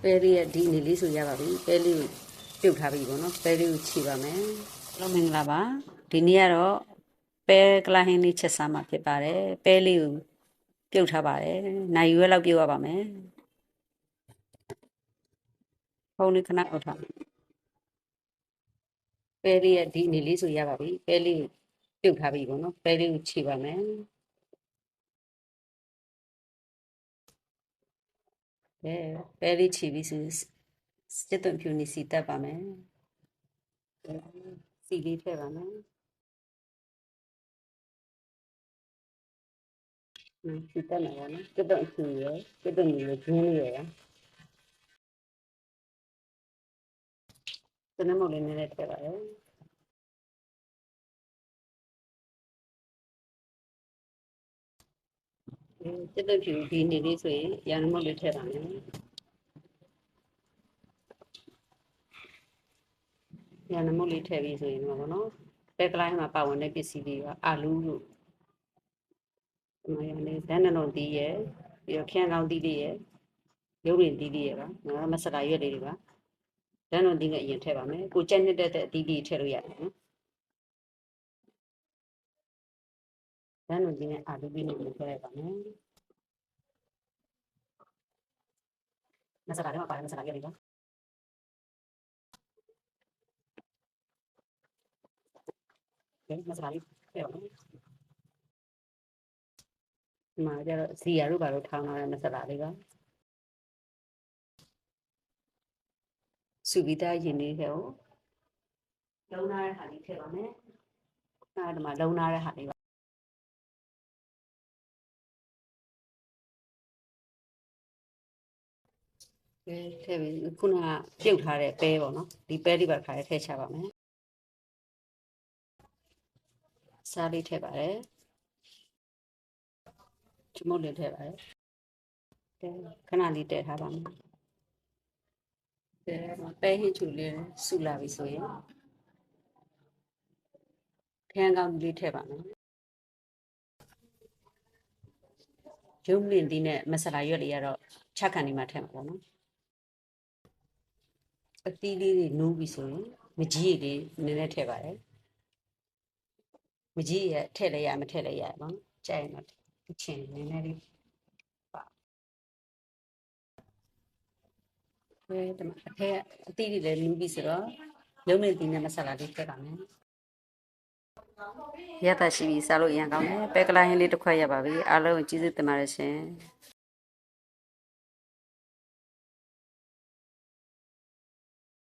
ပဲလေးရဲ့ဒီအနေလေးဆိုရပါပြီပဲလေးကိုပြုတ်ထားပြီပေါ့နော်ပဲလေးကိုခြေပါမယ်လုံးမင်္ဂလာပါဒီနေ့ကတော့ပဲကလာဟင်းလေးချက်စားမှာဖြစ်ပါတယ်ပဲလေးကိုပြုတ်ထားပါတယ်နိုင်ရွယ်လောက်ပြုတ်ရပါမယ်ဖုန်းလေးခဏအုပ်ထားပဲလေးရဲ့ဒီအနေလေးဆိုရပါပြီပဲလေးကိုပြုတ်ထားပြီပေါ့နော်ပဲလေးကိုခြေပါမယ်ပဲလေးခြေပြီးဆိုစစ်သွင်းဖြူနေစီတက်ပါမယ်စီလေးထည့်ပါမယ်စီတက်မှာပါနော်စစ်သွင်းဖြူရယ်စစ်သွင်းရယ်ဂျင်းလေးရယ်တနမုတ်လေးနည်းနည်းထည့်ပါရယ်စစ်သွင်းဖြူဒီနေလေးဆိုရင်ရန်မုတ်လေးထည့်ပါမယ်ရန်မုတ်လေးထည့်ပြီးဆိုရင်တော့ဗောနော်ပဲကလိုင်းမှာပါဝင်တဲ့ပစ္စည်းတွေကအာလူးတို့ဒီမှာရနေဇန်နလုံးတီးရယ်ပြီးတော့ခရမ်းကောင်းတီးလေးရယ်ရုပ်ရည်တီးလေးရယ်ပါနော်မဆလာရွက်လေးတွေပါဇန်နလုံးတီးနဲ့အရင်ထည့်ပါမယ်ကိုကြက်နှစ်တဲ့အတီးလေးထည့်လို့ရတယ်နော်ဇန်နလုံးတီးနဲ့အာလူးလေးနဲ့ထည့်လိုက်ပါမယ်မဆလာတွေမှာပါတယ်မဆလာရွက်လေးပါမဆလာလေးထည့်ပါမယ်ဒီမှာကျတော့ဇီယာတို့ဘာလို့ထောင်းလာတဲ့မဆလာလေးပါစူဗီတာရင်လေးထဲကိုလုံးနာတဲ့ဟာလေးထည့်ပါမယ်အဲဒီမှာလုံးနာတဲ့ဟာလေးပါထည့်ပြီးခုနကပြုတ်ထားတဲ့ပဲပေါ့နော်ဒီပဲလေးပါခါရဲထည့်ချပါမယ်စားလေးထည့်ပါတယ်ချမုတ်လေးထည့်ပါတယ်ခဏလေးတည့်ထားပါမယ်ပဲဟင်းချူလေးဆူလာပြီဆိုရင်ခရမ်းကောင်းလေးထည့်ပါမယ်ရုပ်မြင့်ဒီနဲ့မဆလာရွက်လေးကတော့ချက်ခံနေမှထည့်မှာပေါ့နော်အသီးလေးတွေနိုးပြီဆိုရင်မကြီးလေးနည်းနည်းထည့်ပါတယ်မကြီးရထည့်လိုက်ရမထည့်လိုက်ရပါဘူးကြိုက်ရင်တော့ချင်နည်းနည်းလေးပါဒီမှာအထက်အသီးတွေလည်းနိုးပြီဆိုတော့ရုပ်မြင့်ဒီနဲ့မဆလာလေးထည့်ပါမယ်ရတာရှိပြီစားလို့အရင်ကောင်းတယ်ပဲကလာဟင်းလေးတစ်ခွက်ရပါပြီအားလုံးကျေးဇူးတင်ပါတယ်ရှင်